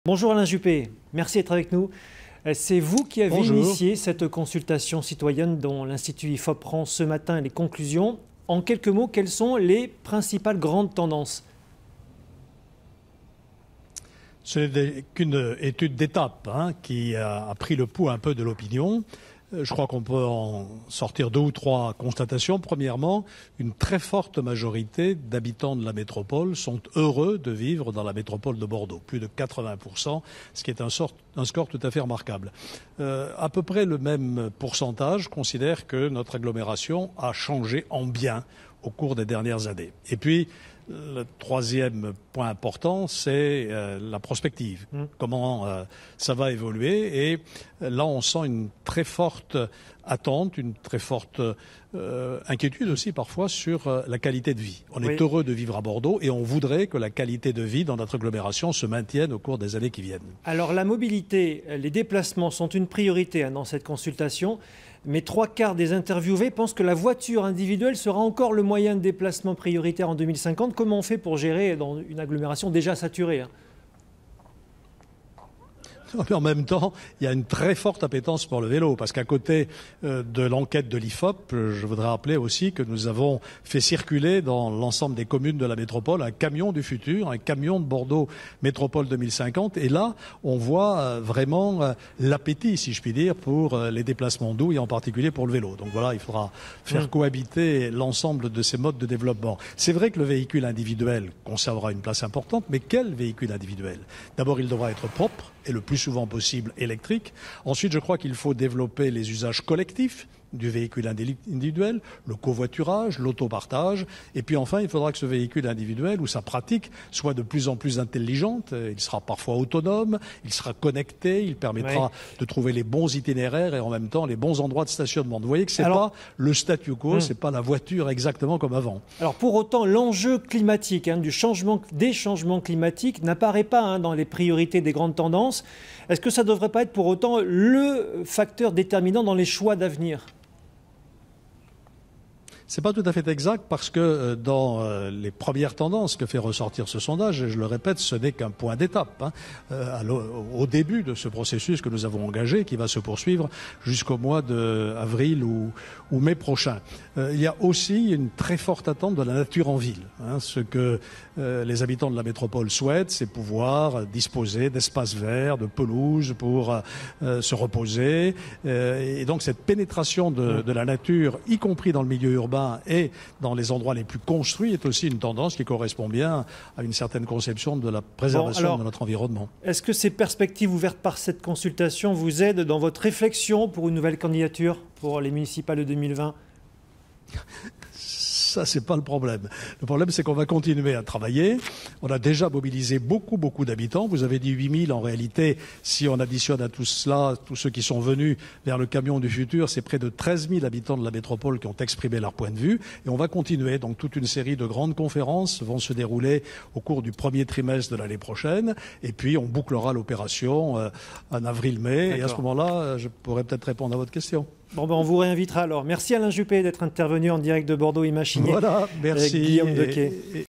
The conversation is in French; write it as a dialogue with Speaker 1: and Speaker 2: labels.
Speaker 1: Bonjour Alain Juppé, merci d'être avec nous. C'est vous qui avez initié cette consultation citoyenne dont l'Institut IFOP prend ce matin les conclusions. En quelques mots, quelles sont les principales grandes tendances?
Speaker 2: Ce n'est qu'une étude d'étape qui a pris le pouls un peu de l'opinion. Je crois qu'on peut en sortir deux ou trois constatations. Premièrement, une très forte majorité d'habitants de la métropole sont heureux de vivre dans la métropole de Bordeaux, plus de 80%, ce qui est un score tout à fait remarquable. À peu près le même pourcentage considère que notre agglomération a changé en bien au cours des dernières années. Et puis, le troisième point important, c'est la prospective. Comment ça va évoluer. Et là, on sent une très forte attente, une très forte inquiétude aussi parfois sur la qualité de vie. On est heureux de vivre à Bordeaux et on voudrait que la qualité de vie dans notre agglomération se maintienne au cours des années qui viennent.
Speaker 1: Alors la mobilité, les déplacements sont une priorité dans cette consultation. Mais 3/4 des interviewés pensent que la voiture individuelle sera encore le moyen de déplacement prioritaire en 2050. Comment on fait pour gérer dans une agglomération déjà saturée?
Speaker 2: Mais en même temps, il y a une très forte appétence pour le vélo, parce qu'à côté de l'enquête de l'IFOP, je voudrais rappeler aussi que nous avons fait circuler dans l'ensemble des communes de la métropole un camion du futur, un camion de Bordeaux Métropole 2050. Et là, on voit vraiment l'appétit, si je puis dire, pour les déplacements doux et en particulier pour le vélo. Donc voilà, il faudra faire cohabiter l'ensemble de ces modes de développement. C'est vrai que le véhicule individuel conservera une place importante, mais quel véhicule individuel? D'abord, il devra être propre et le plus souvent possible électrique. Ensuite, je crois qu'il faut développer les usages collectifs du véhicule individuel, le covoiturage, l'autopartage. Et puis enfin, il faudra que ce véhicule individuel ou sa pratique soit de plus en plus intelligente. Il sera parfois autonome, il sera connecté, il permettra de trouver les bons itinéraires et en même temps les bons endroits de stationnement. Vous voyez que c'est pas le statu quo, c'est pas la voiture exactement comme avant.
Speaker 1: Alors pour autant, l'enjeu climatique, des changements climatiques n'apparaît pas dans les priorités des grandes tendances. Est-ce que ça ne devrait pas être pour autant le facteur déterminant dans les choix d'avenir?
Speaker 2: C'est pas tout à fait exact parce que dans les premières tendances que fait ressortir ce sondage, et je le répète, ce n'est qu'un point d'étape au début de ce processus que nous avons engagé, qui va se poursuivre jusqu'au mois d'avril ou mai prochain. Il y a aussi une très forte attente de la nature en ville. Ce que les habitants de la métropole souhaitent, c'est pouvoir disposer d'espaces verts, de pelouses pour se reposer. Et donc cette pénétration de la nature, y compris dans le milieu urbain, et dans les endroits les plus construits est aussi une tendance qui correspond bien à une certaine conception de la préservation de notre environnement. Est-ce
Speaker 1: que ces perspectives ouvertes par cette consultation vous aident dans votre réflexion pour une nouvelle candidature pour les municipales de 2020 ?
Speaker 2: Ça, c'est pas le problème. Le problème, c'est qu'on va continuer à travailler. On a déjà mobilisé beaucoup d'habitants. Vous avez dit 8000. En réalité, si on additionne à tout cela, tous ceux qui sont venus vers le camion du futur, c'est près de 13 000 habitants de la métropole qui ont exprimé leur point de vue. Et on va continuer. Donc, toute une série de grandes conférences vont se dérouler au cours du premier trimestre de l'année prochaine. Et puis, on bouclera l'opération en avril-mai. Et à ce moment-là, je pourrais peut-être répondre à votre question.
Speaker 1: Bon, on vous réinvitera alors. Merci Alain Juppé d'être intervenu en direct de Bordeaux Imaginé.
Speaker 2: Voilà, merci.
Speaker 1: Guillaume Dequet.